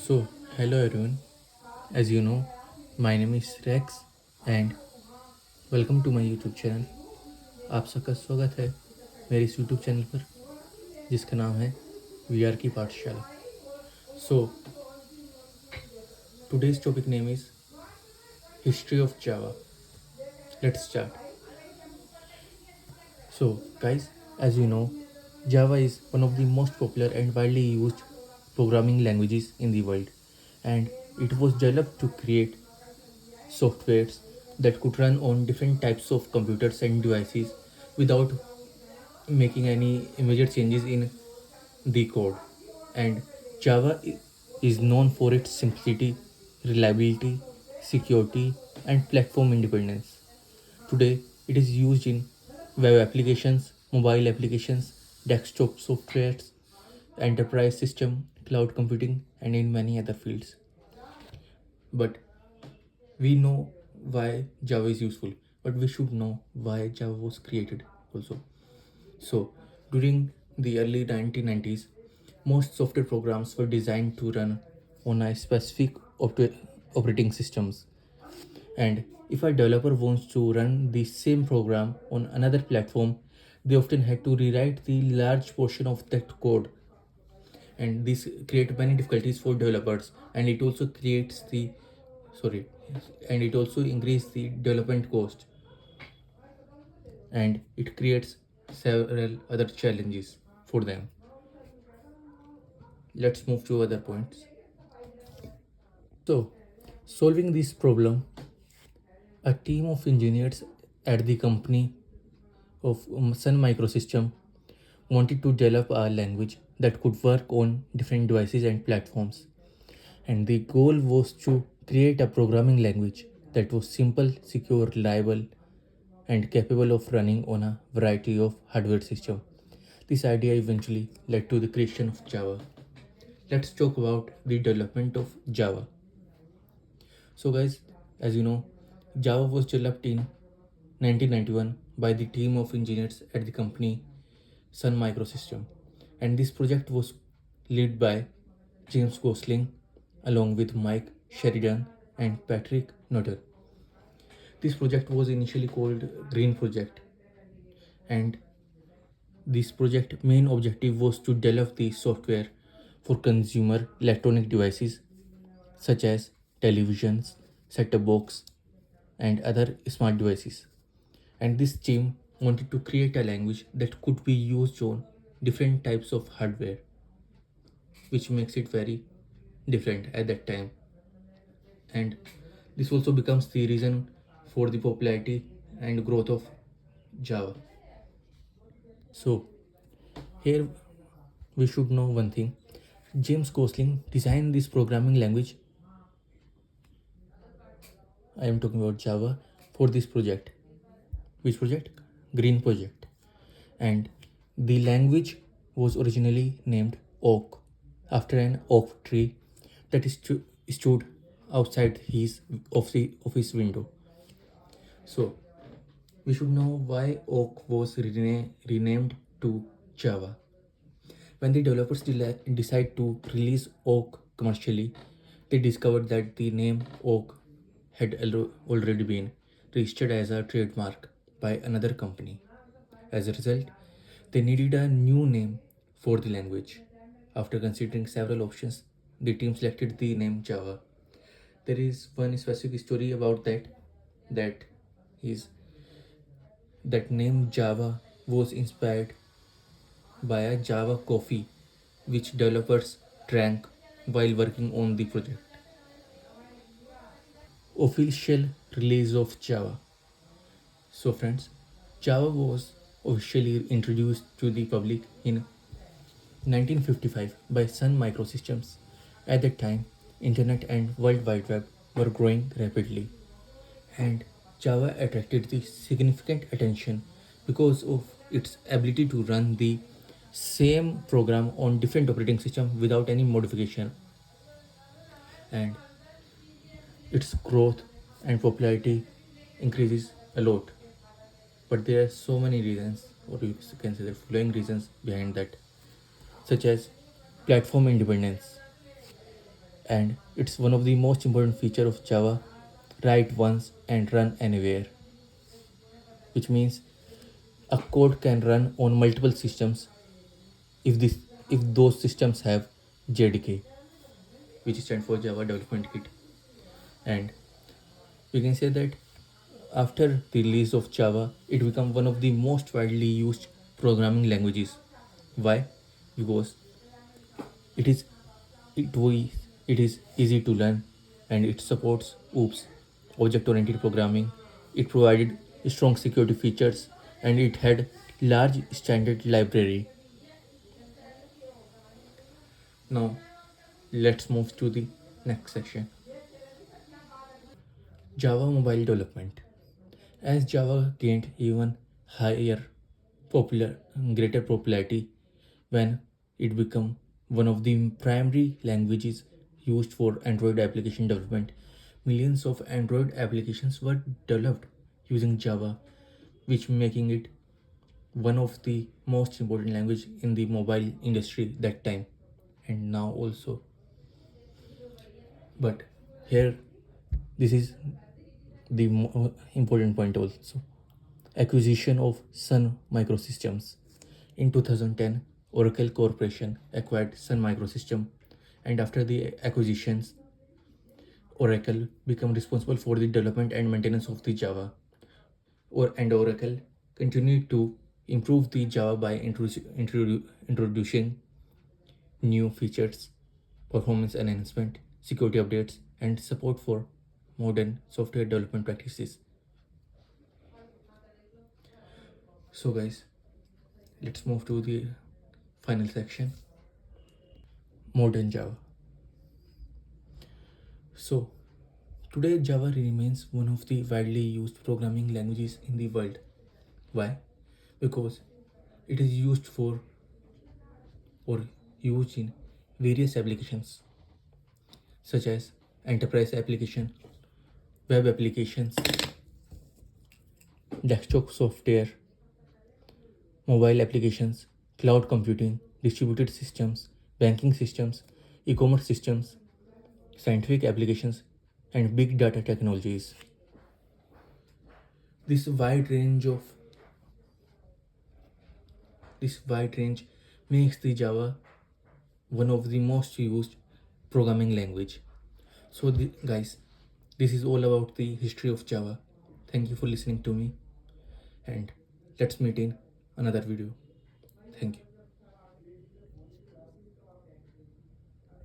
So, hello everyone. As you know, my name is Rex and welcome to my YouTube channel. आप सबका स्वागत है मेरे इस YouTube चैनल पर जिसका नाम है VR की पाठशाला. So, today's topic name is History of Java. Let's start. So, guys, as you know, Java is one of the most popular and widely used programming languages in the world, and it was developed to create softwares that could run on different types of computers and devices without making any immediate changes in the code. And Java is known for its simplicity, reliability, security, and platform independence. Today, it is used in web applications, mobile applications, desktop softwares, enterprise system, cloud computing, and in many other fields. But we know why Java is useful, but we should know why Java was created also. So, during the early 1990s, most software programs were designed to run on a specific operating systems. And if a developer wants to run the same program on another platform, they often had to rewrite the large portion of that code, and this create many difficulties for developers, and it also creates the sorry and it also increase the development cost, and it creates several other challenges for them. Let's move to other points. So, solving this problem, a team of engineers at the company of Sun Microsystem wanted to develop a language that could work on different devices and platforms. And the goal was to create a programming language that was simple, secure, reliable, and capable of running on a variety of hardware systems. This idea eventually led to the creation of Java. Let's talk about the development of Java. So, guys, as you know, Java was developed in 1991 by the team of engineers at the company Sun Microsystem, and this project was led by James Gosling along with Mike Sheridan and Patrick Nutter. This project was initially called Green Project, and this project main objective was to develop the software for consumer electronic devices such as televisions, set-top box, and other smart devices. And this team wanted to create a language that could be used on different types of hardware, which makes it very different at that time. And this also becomes the reason for the popularity and growth of Java. So, here we should know one thing. James Gosling designed this programming language, I am talking about Java, for this project. Which project? Green Project. And the language was originally named Oak, after an oak tree that stood outside his office window. So, we should know why Oak was renamed to Java. When the developers decide to release Oak commercially, they discovered that the name Oak had already been registered as a trademark by another company. As a result, they needed a new name for the language. After considering several options, the team selected the name Java. There is one specific story about that is that name Java was inspired by a Java coffee which developers drank while working on the project. Official release of Java. So, friends, Java was officially introduced to the public in 1955 by Sun Microsystems. At that time, Internet and World Wide Web were growing rapidly, and Java attracted the significant attention because of its ability to run the same program on different operating systems without any modification, and its growth and popularity increases a lot. But there are so many reasons, or you can say the following reasons behind that, such as platform independence. and it's one of the most important feature of Java. Write once and run anywhere, which means a code can run on multiple systems if this if those systems have JDK, which stands for Java Development Kit. And we can say that after the release of Java, it became one of the most widely used programming languages. Why? Because it is it we it is easy to learn, and it supports OOPS, object oriented programming. It provided strong security features, and it had large standard library. Now let's move to the next section. Java mobile development. As Java gained even higher popular greater popularity when it became one of the primary languages used for Android application development, millions of Android applications were developed using Java, which making it one of the most important language in the mobile industry that time and now also. But here, this is the important point also. Acquisition of Sun Microsystems. In 2010, Oracle Corporation acquired Sun Microsystems, and after the acquisitions, Oracle became responsible for the development and maintenance of the Java. And Oracle continued to improve the Java by introducing new features, performance enhancement, security updates, and support for modern software development practices. So, guys, let's move to the final section, modern Java. So, today Java remains one of the widely used programming languages in the world. Why? Because it is used for or used in various applications such as enterprise application, web applications, desktop software, mobile applications, cloud computing, distributed systems, banking systems, e-commerce systems, scientific applications, and big data technologies. This wide range of this wide range makes the Java one of the most used programming language. So guys, this is all about the history of Java. Thank you for listening to me, and let's meet in another video. Thank you.